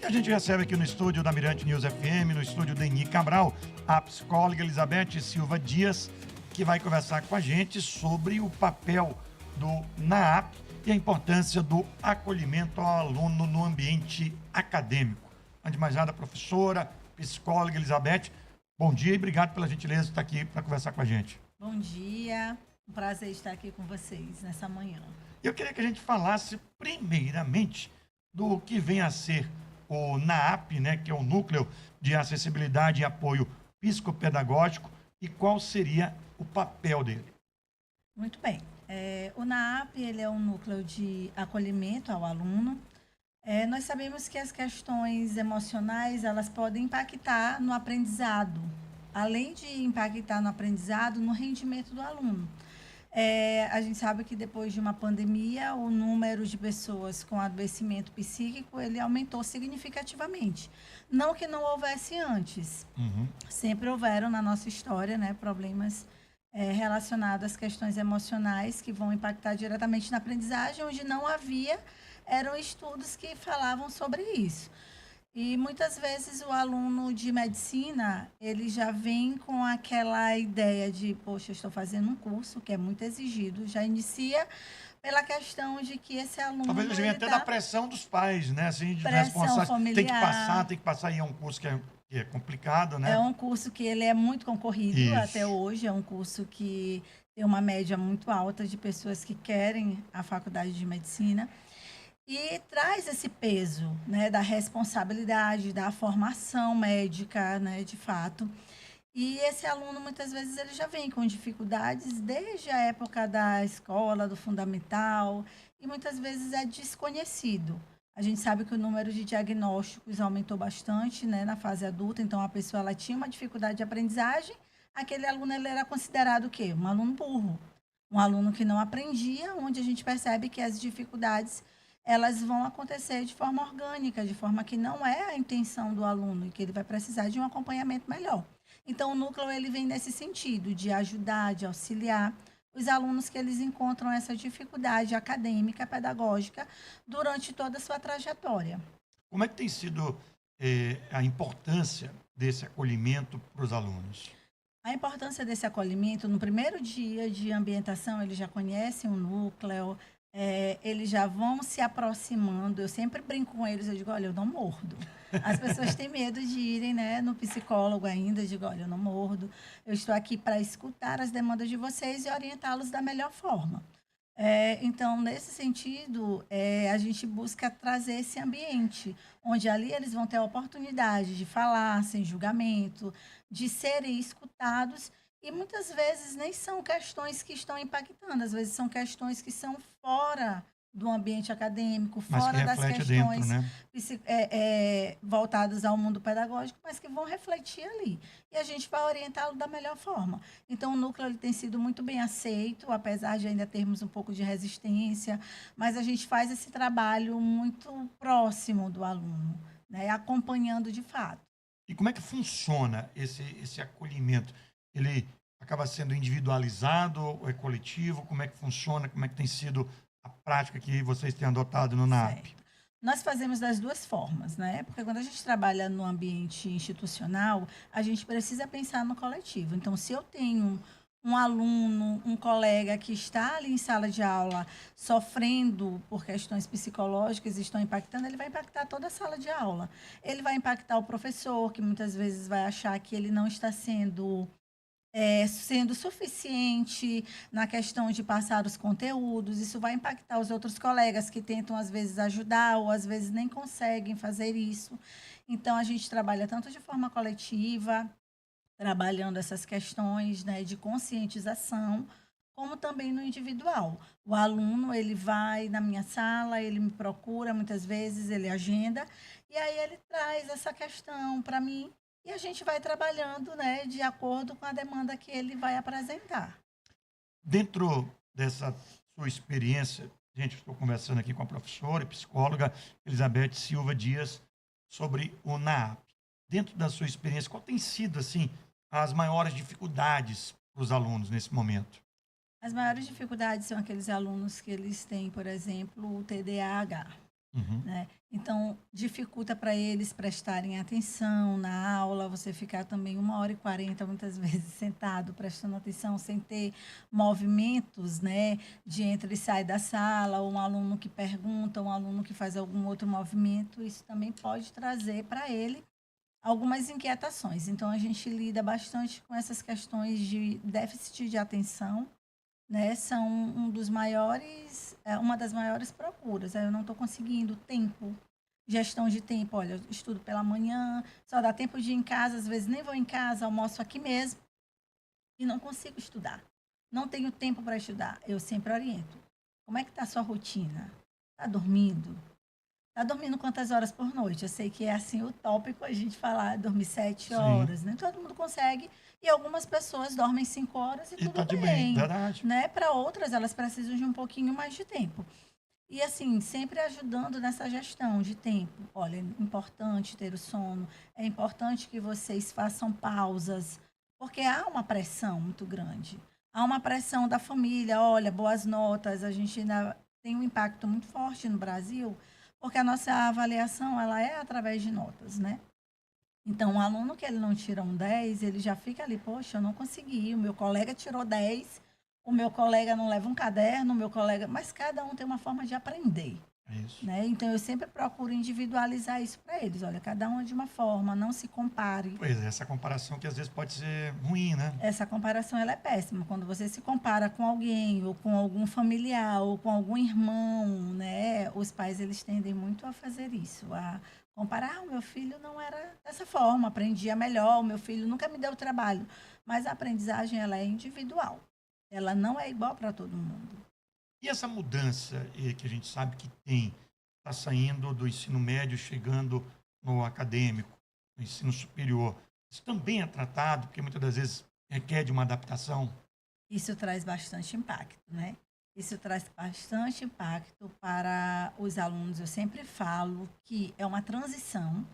E a gente recebe aqui no estúdio da Mirante News FM, no estúdio Deni Cabral, a psicóloga Elizabeth Silva Dias, que vai conversar com a gente sobre o papel do NAAP e a importância do acolhimento ao aluno no ambiente acadêmico. Antes de mais nada, professora, psicóloga Elizabeth, bom dia e obrigado pela gentileza de estar aqui para conversar com a gente. Bom dia, um prazer estar aqui com vocês nessa manhã. Eu queria que a gente falasse primeiramente do que vem a ser o NAAP, né, que é o Núcleo de Acessibilidade e Apoio Psicopedagógico, e qual seria o papel dele. Muito bem. O NAAP ele é um núcleo de acolhimento ao aluno. Nós sabemos que as questões emocionais elas podem impactar no aprendizado, além de impactar no aprendizado, no rendimento do aluno. A gente sabe que depois de uma pandemia, o número de pessoas com adoecimento psíquico ele aumentou significativamente. Não que não houvesse antes. Sempre houveram na nossa história, né, problemas relacionados às questões emocionais que vão impactar diretamente na aprendizagem, onde não havia, eram estudos que falavam sobre isso. E muitas vezes o aluno de medicina, ele já vem com aquela ideia de, poxa, eu estou fazendo um curso que é muito exigido, já inicia pela questão de que esse aluno... Talvez ele venha até da pressão dos pais, né? Assim, de pressão familiar. Tem que passar, e é um curso que é complicado, né? É um curso que ele é muito concorrido Isso. até hoje, é um curso que tem uma média muito alta de pessoas que querem a faculdade de medicina. E traz esse peso, né, da responsabilidade, da formação médica, né, de fato. E esse aluno, muitas vezes, ele já vem com dificuldades desde a época da escola, do fundamental, e muitas vezes é desconhecido. A gente sabe que o número de diagnósticos aumentou bastante, né, na fase adulta, então a pessoa ela tinha uma dificuldade de aprendizagem, aquele aluno ele era considerado o quê? Um aluno burro, um aluno que não aprendia, onde a gente percebe que as dificuldades elas vão acontecer de forma orgânica, de forma que não é a intenção do aluno e que ele vai precisar de um acompanhamento melhor. Então, o núcleo ele vem nesse sentido, de ajudar, de auxiliar os alunos que eles encontram essa dificuldade acadêmica, pedagógica, durante toda a sua trajetória. Como é que tem sido a importância desse acolhimento para os alunos? A importância desse acolhimento, no primeiro dia de ambientação, eles já conhecem o núcleo, eles já vão se aproximando. Eu sempre brinco com eles, eu digo, olha, eu não mordo. As pessoas têm medo de irem, né, no psicólogo ainda, eu digo, olha, eu não mordo. Eu estou aqui para escutar as demandas de vocês e orientá-los da melhor forma. Então, nesse sentido, a gente busca trazer esse ambiente, onde ali eles vão ter a oportunidade de falar sem julgamento, de serem escutados, e muitas vezes nem são questões que estão impactando, às vezes são questões que são fora do ambiente acadêmico, Mas que fora das reflete questões dentro, né? voltadas ao mundo pedagógico, mas que vão refletir ali. E a gente vai orientá-lo da melhor forma. Então, o núcleo ele tem sido muito bem aceito, apesar de ainda termos um pouco de resistência, mas a gente faz esse trabalho muito próximo do aluno, né, acompanhando de fato. E como é que funciona esse acolhimento? Ele acaba sendo individualizado ou é coletivo? Como é que funciona? Como é que tem sido a prática que vocês têm adotado no NAAP? Certo. Nós fazemos das duas formas, né? Porque quando a gente trabalha no ambiente institucional, a gente precisa pensar no coletivo. Então, se eu tenho um aluno, um colega que está ali em sala de aula sofrendo por questões psicológicas e estão impactando, ele vai impactar toda a sala de aula. Ele vai impactar o professor, que muitas vezes vai achar que ele não está sendo suficiente na questão de passar os conteúdos, isso vai impactar os outros colegas que tentam, às vezes, ajudar ou, às vezes, nem conseguem fazer isso. Então, a gente trabalha tanto de forma coletiva, trabalhando essas questões, né, de conscientização, como também no individual. O aluno, ele vai na minha sala, ele me procura, muitas vezes, ele agenda, e aí ele traz essa questão para mim, e a gente vai trabalhando, né, de acordo com a demanda que ele vai apresentar. Dentro dessa sua experiência, gente, estou conversando aqui com a professora e psicóloga Elizabeth Silva Dias sobre o NAAP. Dentro da sua experiência, qual tem sido, assim, as maiores dificuldades para os alunos nesse momento? As maiores dificuldades são aqueles alunos que eles têm, por exemplo, o TDAH. Uhum. né? Então, dificulta para eles prestarem atenção na aula, você ficar também 1h40, muitas vezes, sentado, prestando atenção, sem ter movimentos, né, de entra e sai da sala, ou um aluno que pergunta, um aluno que faz algum outro movimento, isso também pode trazer para ele algumas inquietações. Então, a gente lida bastante com essas questões de déficit de atenção, né, são uma das maiores procuras. Eu não estou conseguindo tempo, gestão de tempo. Olha, eu estudo pela manhã, só dá tempo de ir em casa, às vezes nem vou em casa, almoço aqui mesmo e não consigo estudar. Não tenho tempo para estudar. Eu sempre oriento. Como é que está a sua rotina? Está dormindo? Está dormindo quantas horas por noite? Eu sei que é assim utópico a gente falar dormir sete Sim. horas, né? Todo mundo consegue e algumas pessoas dormem 5 horas e E tudo tá de bem, bem, verdade. né? Para outras, elas precisam de um pouquinho mais de tempo. E assim, sempre ajudando nessa gestão de tempo. Olha, é importante ter o sono, é importante que vocês façam pausas, porque há uma pressão muito grande. Há uma pressão da família, olha, boas notas, a gente ainda tem um impacto muito forte no Brasil, porque a nossa avaliação, ela é através de notas, né? Então, um aluno que ele não tira um 10, ele já fica ali, poxa, eu não consegui, o meu colega tirou 10, o meu colega não leva um caderno, o meu colega... Mas cada um tem uma forma de aprender, É isso. né? Então, eu sempre procuro individualizar isso para eles. Olha, cada um é de uma forma, não se compare. Pois é, essa comparação que às vezes pode ser ruim, né? Essa comparação, ela é péssima. Quando você se compara com alguém, ou com algum familiar, ou com algum irmão, né? Os pais, eles tendem muito a fazer isso, a comparar. "Ah, o meu filho não era dessa forma, aprendia melhor, o meu filho nunca me deu trabalho." Mas a aprendizagem, ela é individual. Ela não é igual para todo mundo. E essa mudança que a gente sabe que tem, está saindo do ensino médio, chegando no acadêmico, no ensino superior, isso também é tratado, porque muitas das vezes requer de uma adaptação. Isso traz bastante impacto, né? Isso traz bastante impacto para os alunos. Eu sempre falo que é uma transição,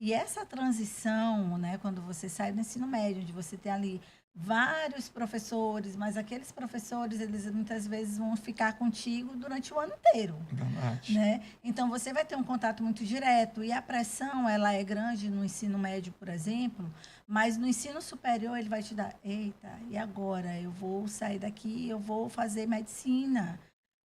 e essa transição, né, quando você sai do ensino médio, onde você tem ali vários professores, mas aqueles professores, eles muitas vezes vão ficar contigo durante o ano inteiro, Verdade. né? Então você vai ter um contato muito direto e a pressão ela é grande no ensino médio, por exemplo, mas no ensino superior ele vai te dar, eita, e agora eu vou sair daqui, eu vou fazer medicina,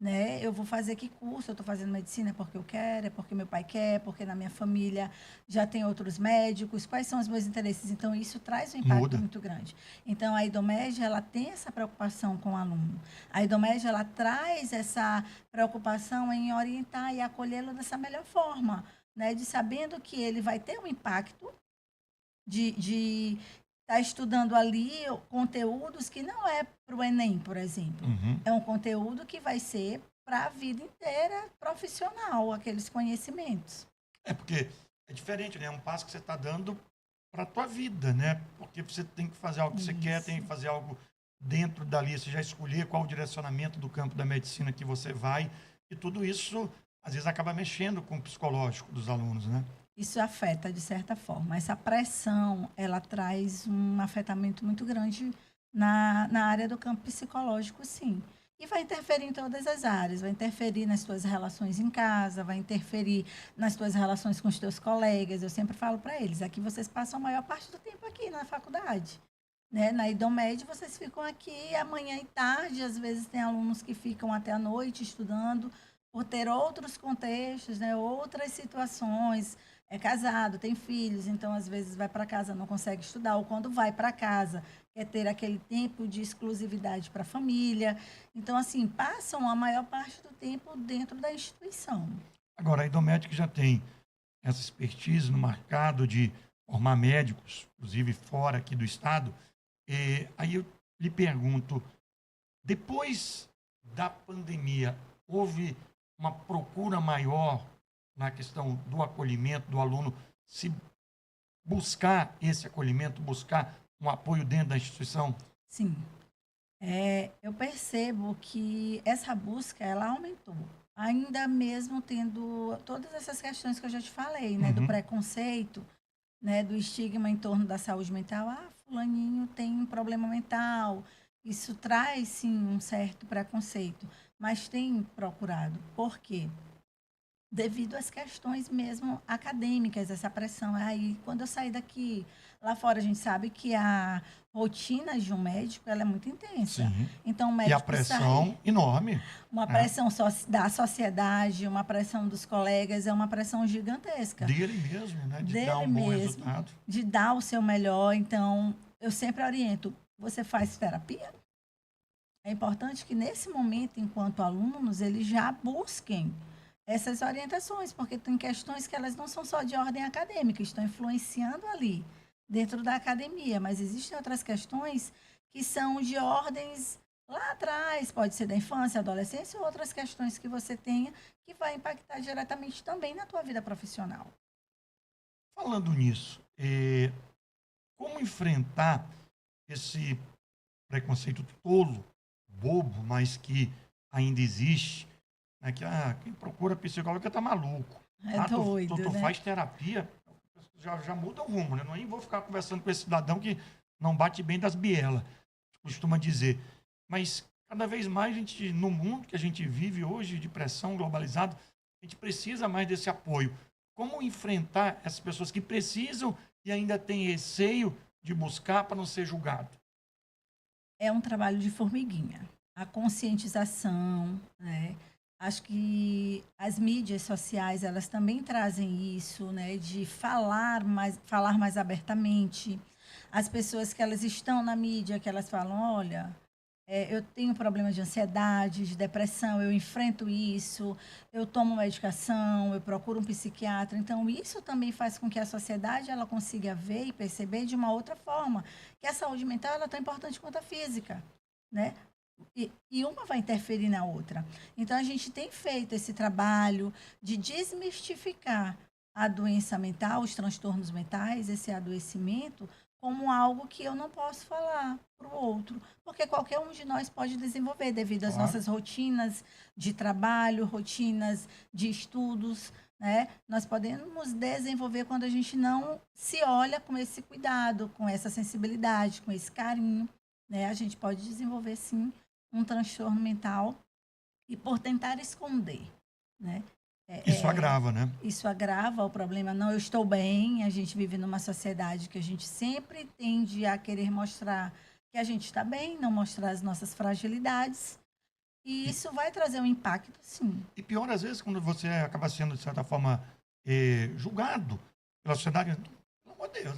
né? Eu vou fazer que curso? Eu estou fazendo medicina porque eu quero, é porque meu pai quer, porque na minha família já tem outros médicos. Quais são os meus interesses? Então isso traz um impacto Muda. muito grande. Então a Idomed ela tem essa preocupação com o aluno. A Idomed ela traz essa preocupação em orientar e acolhê-lo dessa melhor forma, né? De sabendo que ele vai ter um impacto de estar estudando ali conteúdos que não é para o Enem, por exemplo. Uhum. É um conteúdo que vai ser para a vida inteira profissional, aqueles conhecimentos. É porque é diferente, né? É um passo que você está dando para a tua vida, né? Porque você tem que fazer algo que você quer, tem Isso. que fazer algo dentro dali, você já escolher qual o direcionamento do campo da medicina que você vai, e tudo isso às vezes acaba mexendo com o psicológico dos alunos, né? Isso afeta de certa forma. Essa pressão, ela traz um afetamento muito grande na área do campo psicológico, sim. E vai interferir em todas as áreas, vai interferir nas tuas relações em casa, vai interferir nas tuas relações com os teus colegas. Eu sempre falo para eles, aqui vocês passam a maior parte do tempo aqui na faculdade, né? Na Idomed vocês ficam aqui amanhã e tarde, às vezes tem alunos que ficam até a noite estudando, por ter outros contextos, né? Outras situações, é casado, tem filhos, então às vezes vai para casa, não consegue estudar, ou quando vai para casa, quer ter aquele tempo de exclusividade para a família. Então, assim, passam a maior parte do tempo dentro da instituição. Agora, a Idomed já tem essa expertise no mercado de formar médicos, inclusive fora aqui do estado, aí eu lhe pergunto, depois da pandemia, houve uma procura maior na questão do acolhimento do aluno, se buscar esse acolhimento, buscar um apoio dentro da instituição? Sim, eu percebo que essa busca ela aumentou, ainda mesmo tendo todas essas questões que eu já te falei, né, do Uhum. preconceito, né, do estigma em torno da saúde mental. Ah, fulaninho tem um problema mental. Isso traz, sim, um certo preconceito, mas tem procurado. Por quê? devido às questões mesmo acadêmicas, essa pressão. Aí, quando eu saí daqui, lá fora a gente sabe que a rotina de um médico, ela é muito intensa. Sim. Então, o E a médico sai, pressão enorme, uma né? pressão da sociedade, uma pressão dos colegas, é uma pressão gigantesca. Dele mesmo, né? De dar Dele um bom mesmo, resultado. de dar o seu melhor. Então, eu sempre oriento, você faz terapia? É importante que nesse momento, enquanto alunos, eles já busquem essas orientações, porque tem questões que elas não são só de ordem acadêmica, estão influenciando ali dentro da academia, mas existem outras questões que são de ordens lá atrás, pode ser da infância, adolescência, ou outras questões que você tenha que vai impactar diretamente também na tua vida profissional. Falando nisso, como enfrentar esse preconceito tolo, bobo, mas que ainda existe, né? Que quem procura psicólogo está maluco. É Tu, doido, tu né? faz terapia, já muda o rumo, né? Não nem vou ficar conversando com esse cidadão que não bate bem das bielas, costuma dizer. Mas cada vez mais a gente, no mundo que a gente vive hoje, de pressão globalizada, a gente precisa mais desse apoio. Como enfrentar essas pessoas que precisam e ainda têm receio de buscar para não ser julgado? É um trabalho de formiguinha. A conscientização, né? Acho que as mídias sociais, elas também trazem isso, né? De falar mais abertamente. As pessoas que elas estão na mídia, que elas falam, olha, eu tenho problema de ansiedade, de depressão, eu enfrento isso, eu tomo medicação, eu procuro um psiquiatra. Então, isso também faz com que a sociedade ela consiga ver e perceber de uma outra forma que a saúde mental ela é tão importante quanto a física, né? E uma vai interferir na outra. Então, a gente tem feito esse trabalho de desmistificar a doença mental, os transtornos mentais, esse adoecimento, como algo que eu não posso falar para o outro, porque qualquer um de nós pode desenvolver devido às Claro. nossas rotinas de trabalho, rotinas de estudos, né? Nós podemos desenvolver quando a gente não se olha com esse cuidado, com essa sensibilidade, com esse carinho, né? A gente pode desenvolver sim um transtorno mental e por tentar esconder, né? Isso agrava, né? Isso agrava o problema. Não, eu estou bem. A gente vive numa sociedade que a gente sempre tende a querer mostrar que a gente está bem, não mostrar as nossas fragilidades. E E, isso vai trazer um impacto, sim. e pior, às vezes, quando você acaba sendo, de certa forma, julgado pela sociedade. Pelo amor de Deus,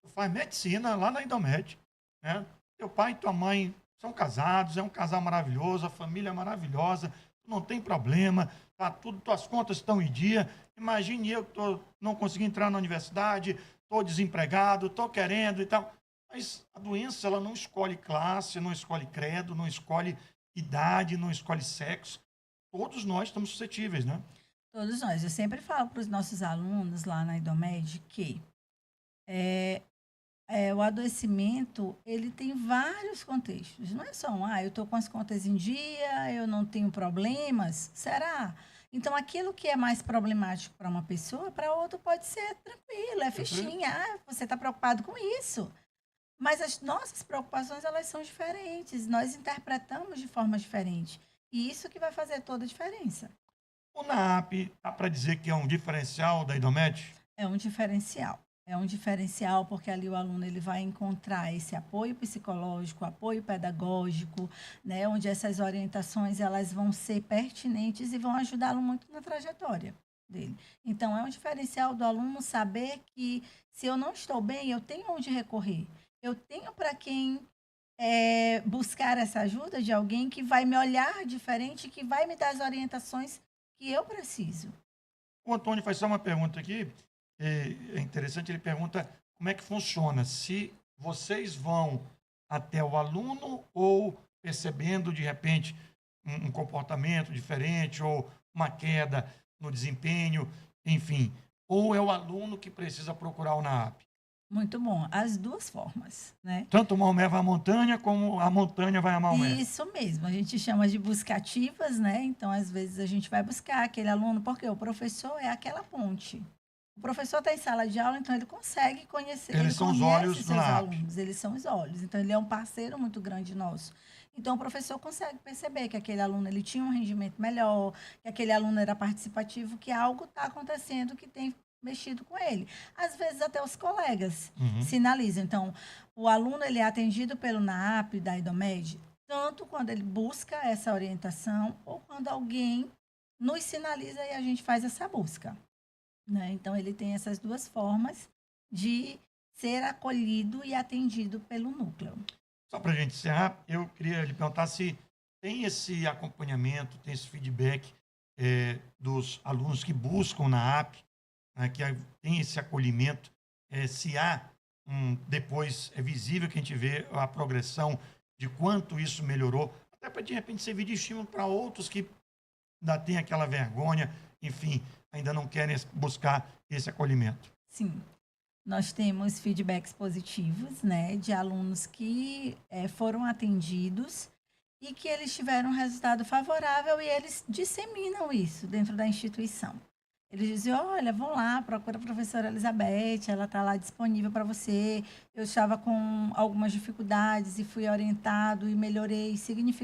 tu faz medicina lá na Indomed, né? Teu pai e tua mãe são casados, é um casal maravilhoso, a família é maravilhosa, não tem problema, tá tudo, tuas contas estão em dia. Imagine eu que não consegui entrar na universidade, estou desempregado, estou querendo e tal. Mas a doença, ela não escolhe classe, não escolhe credo, não escolhe idade, não escolhe sexo. Todos nós estamos suscetíveis, né? Todos nós. Eu sempre falo para os nossos alunos lá na Idomed que o adoecimento, ele tem vários contextos. Não é só eu estou com as contas em dia, eu não tenho problemas. Será? Então, aquilo que é mais problemático para uma pessoa, para outra pode ser tranquilo, é Tranquilo? fichinha. Você está preocupado com isso. Mas as nossas preocupações, elas são diferentes. Nós interpretamos de forma diferente. E isso que vai fazer toda a diferença. O NAAP, dá para dizer que é um diferencial da Idomed? É um diferencial. É um diferencial porque ali o aluno ele vai encontrar esse apoio psicológico, apoio pedagógico, né, onde essas orientações elas vão ser pertinentes e vão ajudá-lo muito na trajetória dele. Então é um diferencial do aluno saber que se eu não estou bem, eu tenho onde recorrer. Eu tenho para quem buscar essa ajuda de alguém que vai me olhar diferente, que vai me dar as orientações que eu preciso. O Antônio faz só uma pergunta aqui, é interessante, ele pergunta como é que funciona, se vocês vão até o aluno ou percebendo, de repente, um comportamento diferente ou uma queda no desempenho, enfim, ou é o aluno que precisa procurar o NAAP? Muito bom. As duas formas, né? Tanto o Maomé vai à montanha, como a montanha vai a Maomé. Isso mesmo, a gente chama de buscativas, né? Então, às vezes, a gente vai buscar aquele aluno, porque o professor é aquela ponte. O professor está em sala de aula, então ele consegue conhecer, ele Eles são os conhece olhos do seus NAAP. alunos, eles são os olhos. Então, ele é um parceiro muito grande nosso. Então, o professor consegue perceber que aquele aluno ele tinha um rendimento melhor, que aquele aluno era participativo, que algo está acontecendo que tem mexido com ele. Às vezes, até os colegas Uhum. sinalizam. Então, o aluno ele é atendido pelo NAAP da IDOMED, tanto quando ele busca essa orientação ou quando alguém nos sinaliza e a gente faz essa busca, né? Então, ele tem essas duas formas de ser acolhido e atendido pelo núcleo. Só para a gente encerrar, eu queria lhe perguntar se tem esse acompanhamento, tem esse feedback dos alunos que buscam na app, né, que tem esse acolhimento, se há depois é visível que a gente vê a progressão de quanto isso melhorou, até para de repente servir de estímulo para outros que ainda têm aquela vergonha, enfim, ainda não querem buscar esse acolhimento. Sim, nós temos feedbacks positivos, né, de alunos que foram atendidos e que eles tiveram um resultado favorável e eles disseminam isso dentro da instituição. Eles dizem, olha, vão lá, procura a professora Elizabeth, ela está lá disponível para você. Eu estava com algumas dificuldades e fui orientado e melhorei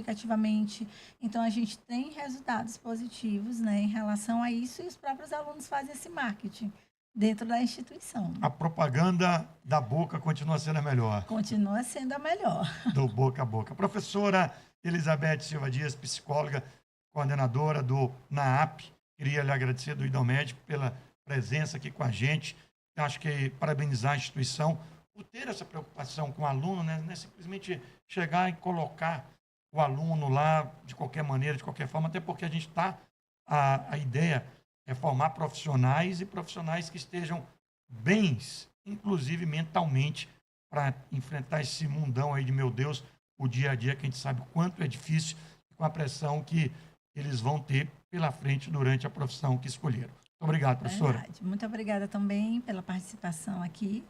significativamente. Então, a gente tem resultados positivos, né, em relação a isso e os próprios alunos fazem esse marketing dentro da instituição. A propaganda da boca continua sendo a melhor. Continua sendo a melhor. Do boca a boca. Professora Elizabeth Silva Dias, psicóloga, coordenadora do NAAP, queria lhe agradecer do IDOMED pela presença aqui com a gente. Eu acho que parabenizar a instituição por ter essa preocupação com o aluno, né? Não é simplesmente chegar e colocar o aluno lá de qualquer maneira, de qualquer forma, até porque a gente está, a ideia é formar profissionais e profissionais que estejam bens, inclusive mentalmente, para enfrentar esse mundão aí de, meu Deus, o dia a dia, que a gente sabe o quanto é difícil, com a pressão que eles vão ter pela frente durante a profissão que escolheram. Muito obrigado, professora. Verdade. Muito obrigada também pela participação aqui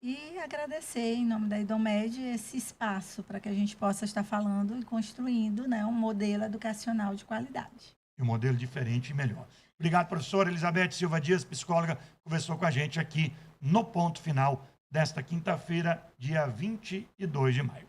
e agradecer, em nome da IDOMED, esse espaço para que a gente possa estar falando e construindo, né, um modelo educacional de qualidade. E um modelo diferente e melhor. Obrigado, professora Elizabeth Silva Dias, psicóloga, conversou com a gente aqui no Ponto Final desta quinta-feira, dia 22 de maio.